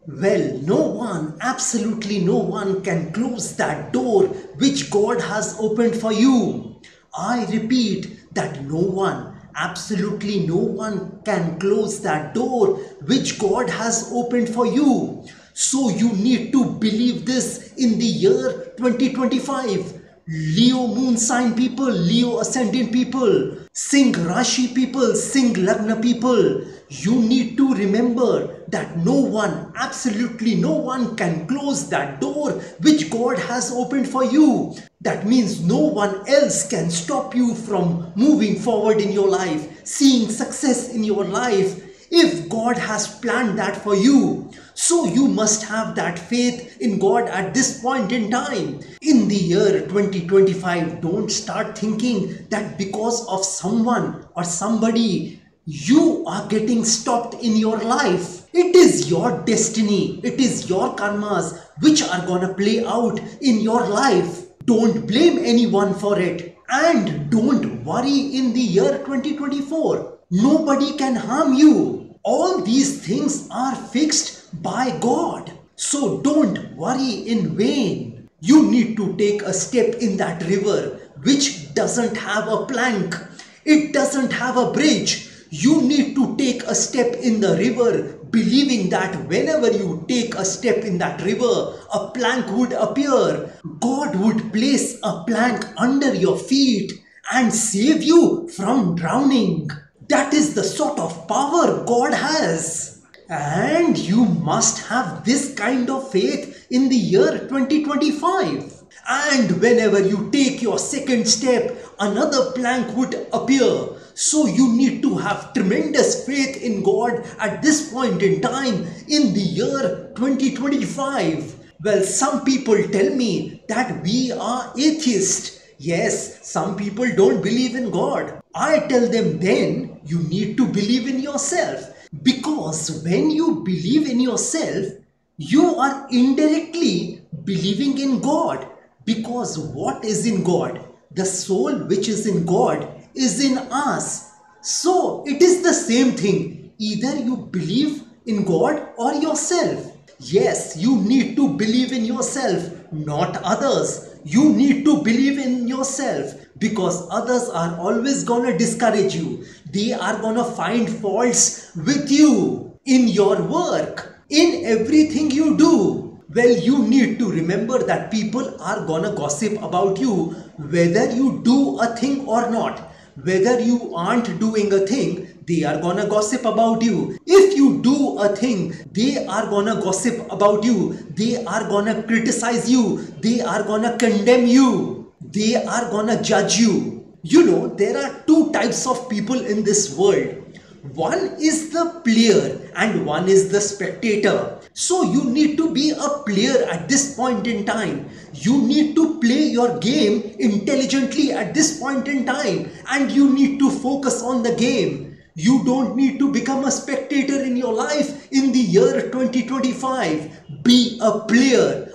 Well, no one, absolutely no one can close that door which God has opened for you. I repeat that no one, absolutely no one can close that door which God has opened for you. So you need to believe this in the year 2025. Leo moon sign people, Leo ascendant people, Singh Rashi people, Singh Lagna people, you need to remember that no one, absolutely no one can close that door which God has opened for you. That means no one else can stop you from moving forward in your life, seeing success in your life, if God has planned that for you. So you must have that faith in God at this point in time. In the year 2025, don't start thinking that because of someone or somebody, you are getting stopped in your life. It is your destiny. It is your karmas which are gonna play out in your life. Don't blame anyone for it. And don't worry in the year 2024. Nobody can harm you. All these things are fixed by God. So don't worry in vain. You need to take a step in that river which doesn't have a plank. It doesn't have a bridge. You need to take a step in the river believing that whenever you take a step in that river, a plank would appear. God would place a plank under your feet and save you from drowning. That is the sort of power God has. And you must have this kind of faith in the year 2025. And whenever you take your second step, another plank would appear. So you need to have tremendous faith in God at this point in time in the year 2025. Well, some people tell me that we are atheists. Yes, some people don't believe in God. I tell them then you need to believe in yourself. Because when you believe in yourself, you are indirectly believing in God. Because what is in God? The soul which is in God is in us. So it is the same thing. Either you believe in God or yourself. Yes, you need to believe in yourself, not others. You need to believe in yourself because others are always gonna discourage you. They are gonna find faults with you in your work, in everything you do. Well, you need to remember that people are gonna gossip about you whether you do a thing or not. Whether you aren't doing a thing, they are gonna gossip about you. If you do a thing, they are gonna gossip about you. They are gonna criticize you. They are gonna condemn you. They are gonna judge you. You know, there are two types of people in this world. One is the player and one is the spectator. So you need to be a player at this point in time. You need to play your game intelligently at this point in time and you need to focus on the game. You don't need to become a spectator in your life in the year 2025. Be a player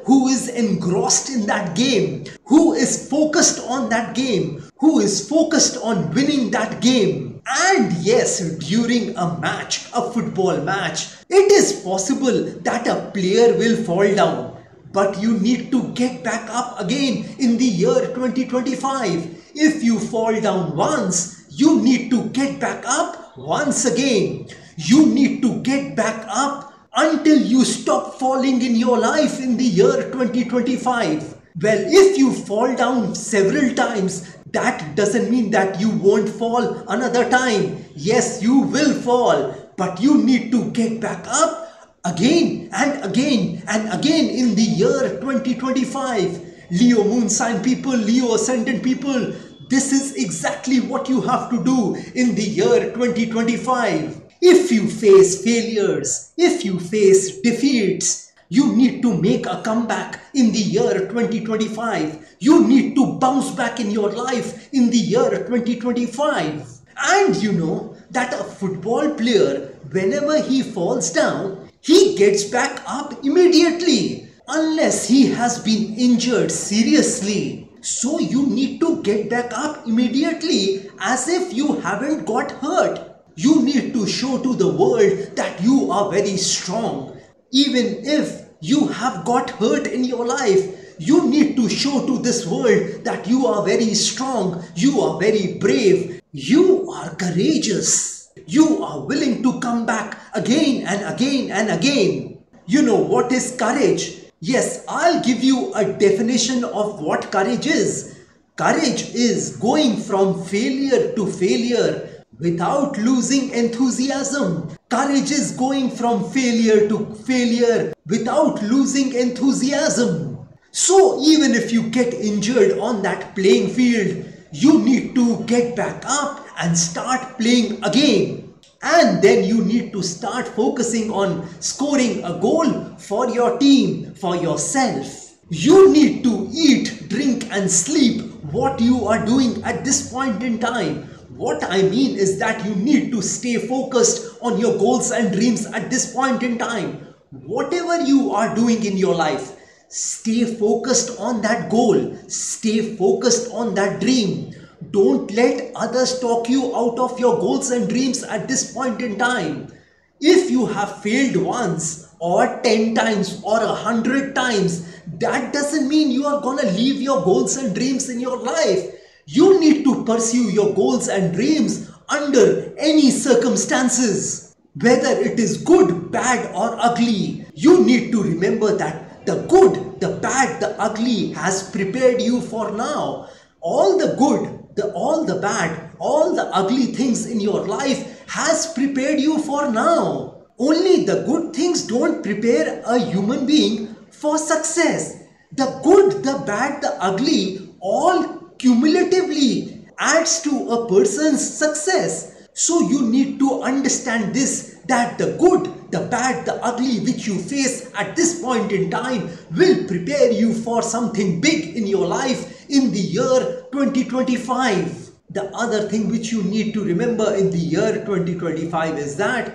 who is engrossed in that game, who is focused on that game, who is focused on winning that game. And yes, during a match, a football match, it is possible that a player will fall down. But you need to get back up again in the year 2025. If you fall down once, you need to get back up once again. You need to get back up until you stop falling in your life in the year 2025. Well, if you fall down several times, that doesn't mean that you won't fall another time. Yes, you will fall, but you need to get back up again and again and again in the year 2025. Leo moon sign people, Leo ascendant people, this is exactly what you have to do in the year 2025. If you face failures, if you face defeats, you need to make a comeback in the year 2025. You need to bounce back in your life in the year 2025. And you know that a football player, whenever he falls down, he gets back up immediately unless he has been injured seriously. So you need to get back up immediately as if you haven't got hurt. You need to show to the world that you are very strong. Even if you have got hurt in your life, you need to show to this world that you are very strong, you are very brave, you are courageous. You are willing to come back again and again and again. You know what is courage? Yes, I'll give you a definition of what courage is. Courage is going from failure to failure without losing enthusiasm. Courage is going from failure to failure without losing enthusiasm. So even if you get injured on that playing field, you need to get back up and start playing again. And then you need to start focusing on scoring a goal for your team, for yourself. You need to eat, drink and sleep what you are doing at this point in time. What I mean is that you need to stay focused on your goals and dreams at this point in time. Whatever you are doing in your life, stay focused on that goal. Stay focused on that dream. Don't let others talk you out of your goals and dreams at this point in time. If you have failed once or 10 times or 100 times, that doesn't mean you are gonna leave your goals and dreams in your life. You need to pursue your goals and dreams under any circumstances. Whether it is good, bad or ugly, you need to remember that the good, the bad, the ugly has prepared you for now. All the good, all the bad, all the ugly things in your life has prepared you for now. Only the good things don't prepare a human being for success. The good, the bad, the ugly, all cumulatively adds to a person's success. So you need to understand this, that the good, the bad, the ugly which you face at this point in time will prepare you for something big in your life in the year 2025. The other thing which you need to remember in the year 2025 is that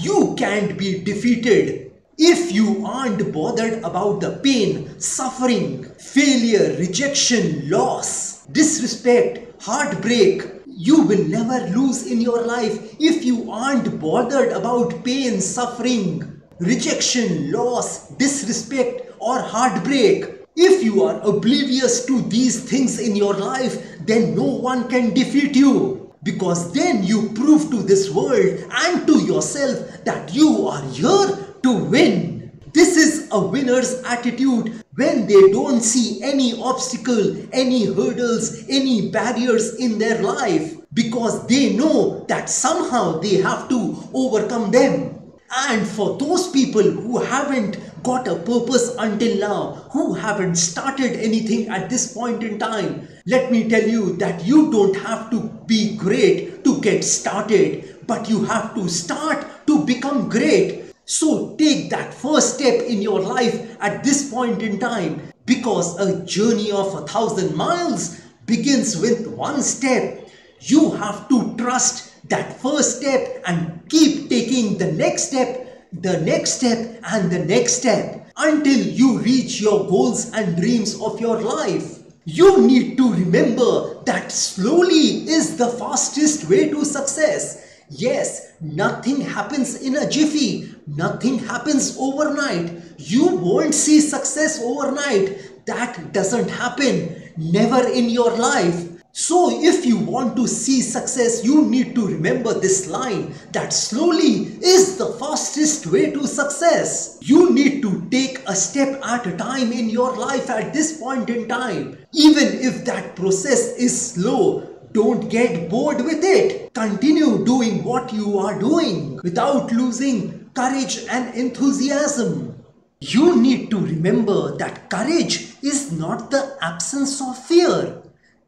you can't be defeated. If you aren't bothered about the pain, suffering, failure, rejection, loss, disrespect, heartbreak, you will never lose in your life. If you aren't bothered about pain, suffering, rejection, loss, disrespect or heartbreak, if you are oblivious to these things in your life, then no one can defeat you. Because then you prove to this world and to yourself that you are here to win. This is a winner's attitude when they don't see any obstacle, any hurdles, any barriers in their life, because they know that somehow they have to overcome them. And for those people who haven't got a purpose until now, who haven't started anything at this point in time, let me tell you that you don't have to be great to get started, but you have to start to become great. So take that first step in your life at this point in time, because a journey of 1,000 miles begins with one step. You have to trust that first step and keep taking the next step, the next step and the next step until you reach your goals and dreams of your life. You need to remember that slowly is the fastest way to success. Yes, nothing happens in a jiffy. Nothing happens overnight. You won't see success overnight. That doesn't happen. Never in your life. So if you want to see success, you need to remember this line, that slowly is the fastest way to success. You need to take a step at a time in your life at this point in time. Even if that process is slow, don't get bored with it. Continue doing what you are doing without losing courage and enthusiasm. You need to remember that courage is not the absence of fear.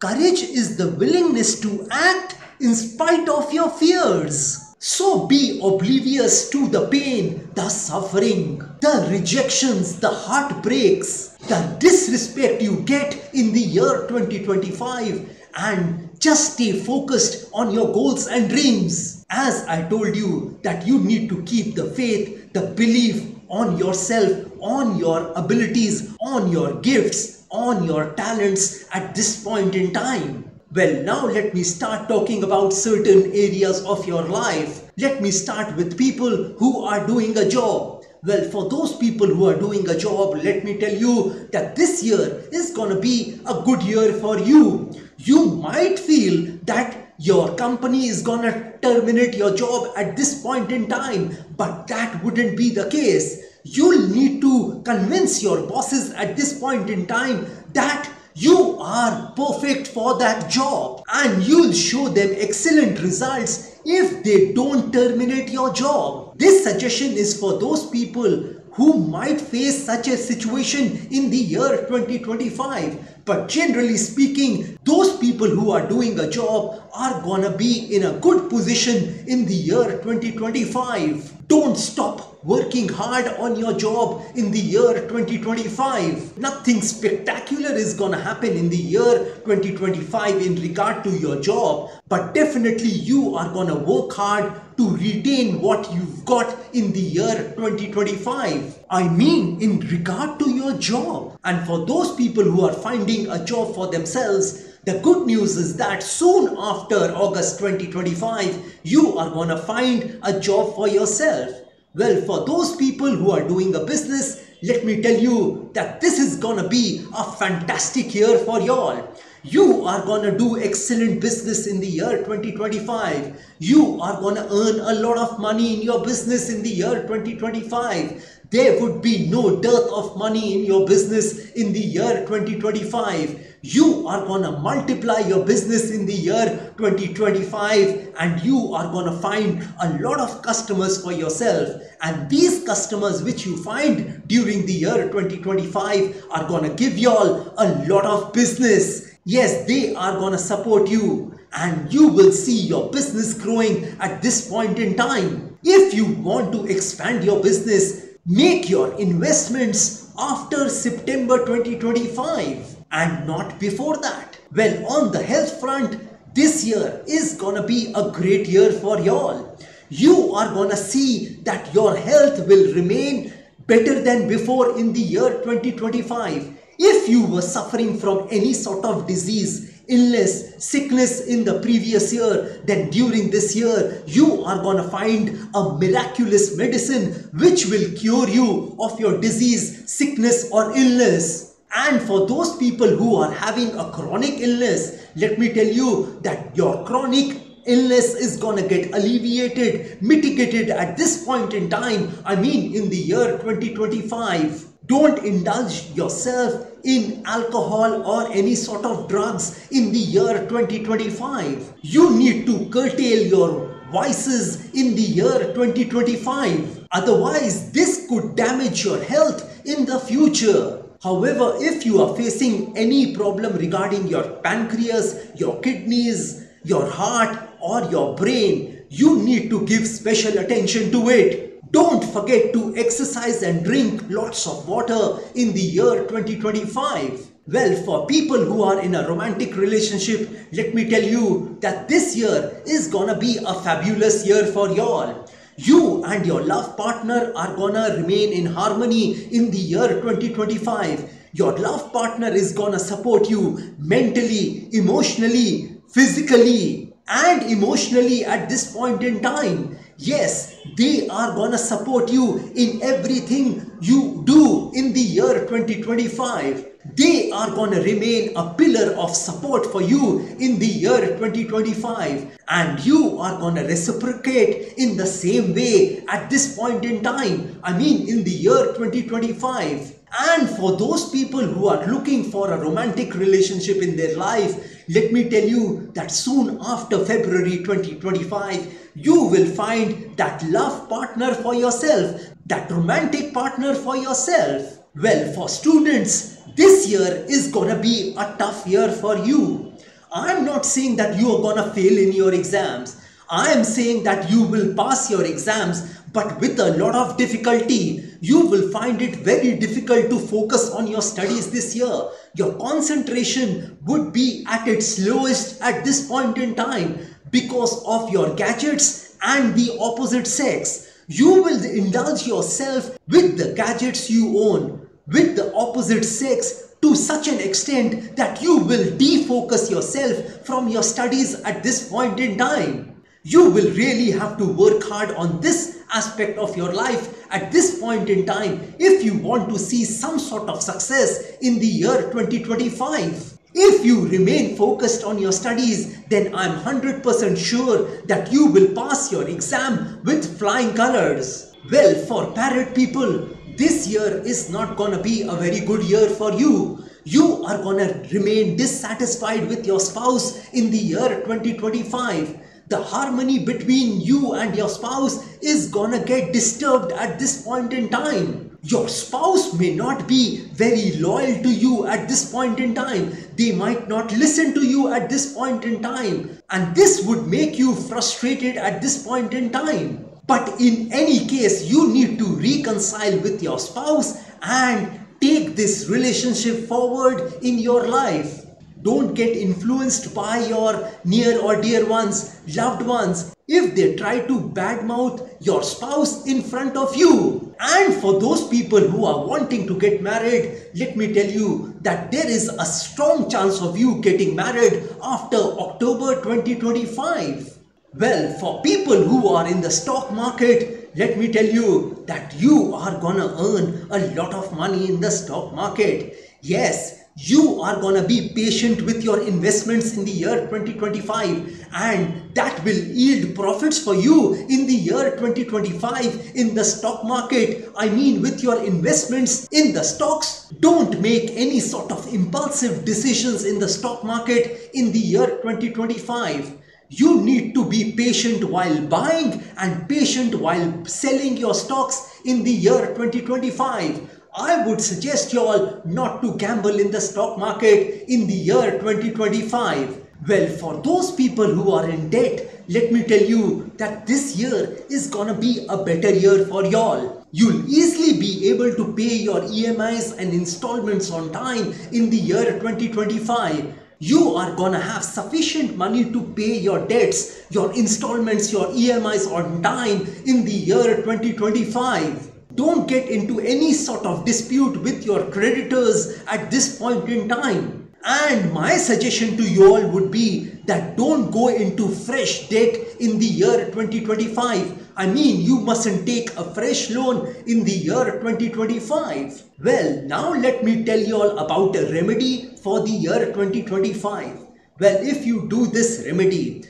Courage is the willingness to act in spite of your fears. So be oblivious to the pain, the suffering, the rejections, the heartbreaks, the disrespect you get in the year 2025, and just stay focused on your goals and dreams. As I told you that you need to keep the faith, the belief on yourself, on your abilities, on your gifts, on your talents at this point in time. Well, now let me start talking about certain areas of your life. Let me start with people who are doing a job. Well, for those people who are doing a job, let me tell you that this year is gonna be a good year for you. You might feel that your company is gonna terminate your job at this point in time, but that wouldn't be the case. You'll need to convince your bosses at this point in time that you are perfect for that job, and you'll show them excellent results if they don't terminate your job. This suggestion is for those people who might face such a situation in the year 2025. But generally speaking, those people who are doing a job are gonna be in a good position in the year 2025. Don't stop working hard on your job in the year 2025. Nothing spectacular is gonna happen in the year 2025 in regard to your job, but definitely you are gonna work hard to retain what you've got in the year 2025. I mean, in regard to your job. And for those people who are finding a job for themselves, the good news is that soon after August 2025, you are gonna find a job for yourself. Well, for those people who are doing a business, let me tell you that this is gonna be a fantastic year for y'all. You are gonna do excellent business in the year 2025. You are gonna earn a lot of money in your business in the year 2025. There would be no dearth of money in your business in the year 2025. You are gonna multiply your business in the year 2025, and you are gonna find a lot of customers for yourself. And these customers which you find during the year 2025 are gonna give y'all a lot of business. Yes, they are gonna support you, and you will see your business growing at this point in time. If you want to expand your business, make your investments after September 2025 and not before that. Well, on the health front, this year is gonna be a great year for y'all. You are gonna see that your health will remain better than before in the year 2025. If you were suffering from any sort of disease, illness, sickness in the previous year, then during this year, you are gonna find a miraculous medicine which will cure you of your disease, sickness or illness. And for those people who are having a chronic illness, let me tell you that your chronic illness is gonna get alleviated, mitigated at this point in time. I mean, in the year 2025. Don't indulge yourself in alcohol or any sort of drugs in the year 2025. You need to curtail your vices in the year 2025. Otherwise, this could damage your health in the future. However, if you are facing any problem regarding your pancreas, your kidneys, your heart or your brain, you need to give special attention to it. Don't forget to exercise and drink lots of water in the year 2025. Well, for people who are in a romantic relationship, let me tell you that this year is gonna be a fabulous year for y'all. You and your love partner are gonna remain in harmony in the year 2025. Your love partner is gonna support you mentally, emotionally, physically, and emotionally at this point in time. Yes, they are gonna support you in everything you do in the year 2025. They are gonna remain a pillar of support for you in the year 2025, and you are gonna reciprocate in the same way at this point in time. I mean, in the year 2025. And for those people who are looking for a romantic relationship in their life, let me tell you that soon after February 2025, you will find that love partner for yourself, that romantic partner for yourself. Well, for students, this year is gonna be a tough year for you. I'm not saying that you are gonna fail in your exams. I am saying that you will pass your exams, but with a lot of difficulty. You will find it very difficult to focus on your studies this year. Your concentration would be at its lowest at this point in time because of your gadgets and the opposite sex. You will indulge yourself with the gadgets you own, with the opposite sex, to such an extent that you will defocus yourself from your studies at this point in time. You will really have to work hard on this aspect of your life at this point in time if you want to see some sort of success in the year 2025. If you remain focused on your studies, then I'm 100% sure that you will pass your exam with flying colors. Well, for parrot people, this year is not gonna be a very good year for you. You are gonna remain dissatisfied with your spouse in the year 2025. The harmony between you and your spouse is gonna get disturbed at this point in time. Your spouse may not be very loyal to you at this point in time. They might not listen to you at this point in time. And this would make you frustrated at this point in time. But in any case, you need to reconcile with your spouse and take this relationship forward in your life. Don't get influenced by your near or dear ones, loved ones, if they try to badmouth your spouse in front of you. And for those people who are wanting to get married, let me tell you that there is a strong chance of you getting married after October 2025. Well, for people who are in the stock market, let me tell you that you are gonna earn a lot of money in the stock market. Yes, you are gonna be patient with your investments in the year 2025, and that will yield profits for you in the year 2025 in the stock market. I mean, with your investments in the stocks. Don't make any sort of impulsive decisions in the stock market in the year 2025. You need to be patient while buying and patient while selling your stocks in the year 2025. I would suggest you all not to gamble in the stock market in the year 2025. Well, for those people who are in debt, let me tell you that this year is gonna be a better year for y'all. You'll easily be able to pay your EMIs and installments on time in the year 2025. You are gonna have sufficient money to pay your debts, your installments, your EMIs on time in the year 2025. Don't get into any sort of dispute with your creditors at this point in time. And my suggestion to you all would be that don't go into fresh debt in the year 2025. I mean, you mustn't take a fresh loan in the year 2025. Well, now let me tell you all about a remedy for the year 2025. Well, if you do this remedy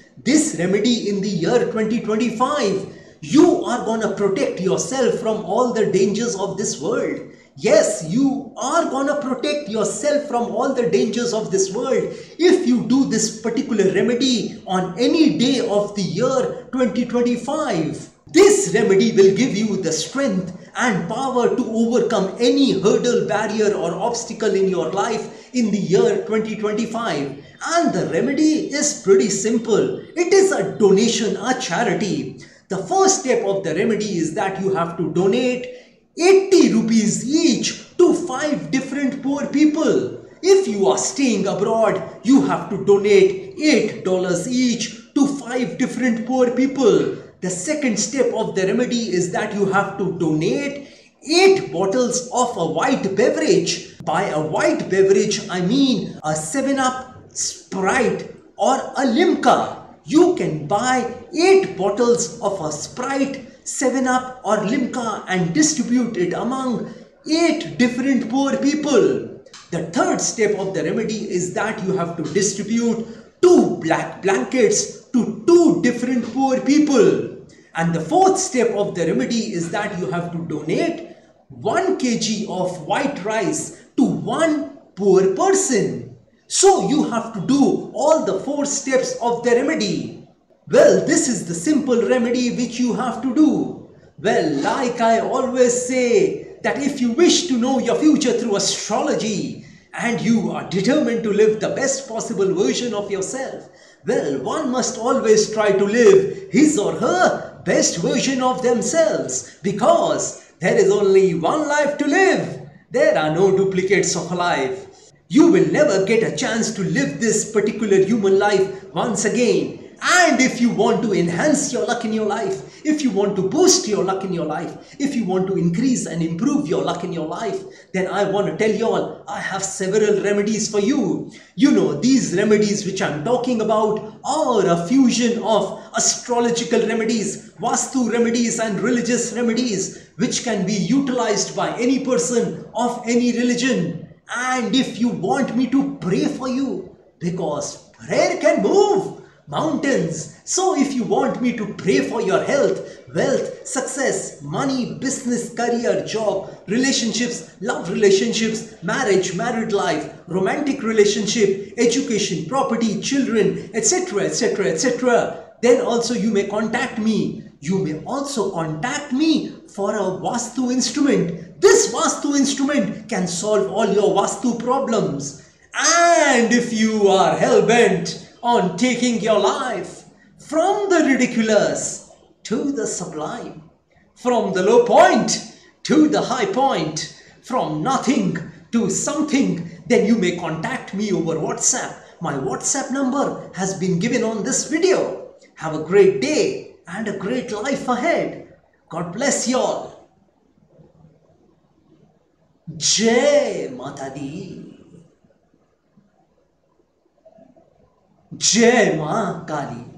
in the year 2025, you are gonna protect yourself from all the dangers of this world. Yes, you are gonna protect yourself from all the dangers of this world if you do this particular remedy on any day of the year 2025. This remedy will give you the strength and power to overcome any hurdle, barrier or obstacle in your life in the year 2025. And the remedy is pretty simple. It is a donation, a charity. The first step of the remedy is that you have to donate 80 rupees each to 5 different poor people. If you are staying abroad, you have to donate $8 each to 5 different poor people. The second step of the remedy is that you have to donate 8 bottles of a white beverage. By a white beverage, I mean a 7-Up, Sprite or a Limca. You can buy 8 bottles of a Sprite, 7-Up or Limca and distribute it among 8 different poor people. The third step of the remedy is that you have to distribute 2 black blankets to 2 different poor people. And the fourth step of the remedy is that you have to donate 1 kg of white rice to 1 poor person. So you have to do all the 4 steps of the remedy. Well, this is the simple remedy which you have to do. Well, like I always say, that if you wish to know your future through astrology and you are determined to live the best possible version of yourself, well, one must always try to live his or her best version of themselves, because there is only one life to live. There are no duplicates of a life. You will never get a chance to live this particular human life once again. And if you want to enhance your luck in your life, if you want to boost your luck in your life, if you want to increase and improve your luck in your life, then I want to tell you all, I have several remedies for you. You know, these remedies which I'm talking about are a fusion of astrological remedies, Vastu remedies and religious remedies, which can be utilized by any person of any religion. And if you want me to pray for you, because prayer can move mountains. So if you want me to pray for your health, wealth, success, money, business, career, job, relationships, love relationships, marriage, married life, romantic relationship, education, property, children, etc., etc., etc., then also you may contact me. You may also contact me for a Vastu instrument. This Vastu instrument can solve all your Vastu problems. And if you are hell-bent on taking your life from the ridiculous to the sublime, from the low point to the high point, from nothing to something, then you may contact me over WhatsApp. My WhatsApp number has been given on this video. Have a great day and a great life ahead. God bless you all. Jai Mata Di. जय मां काली।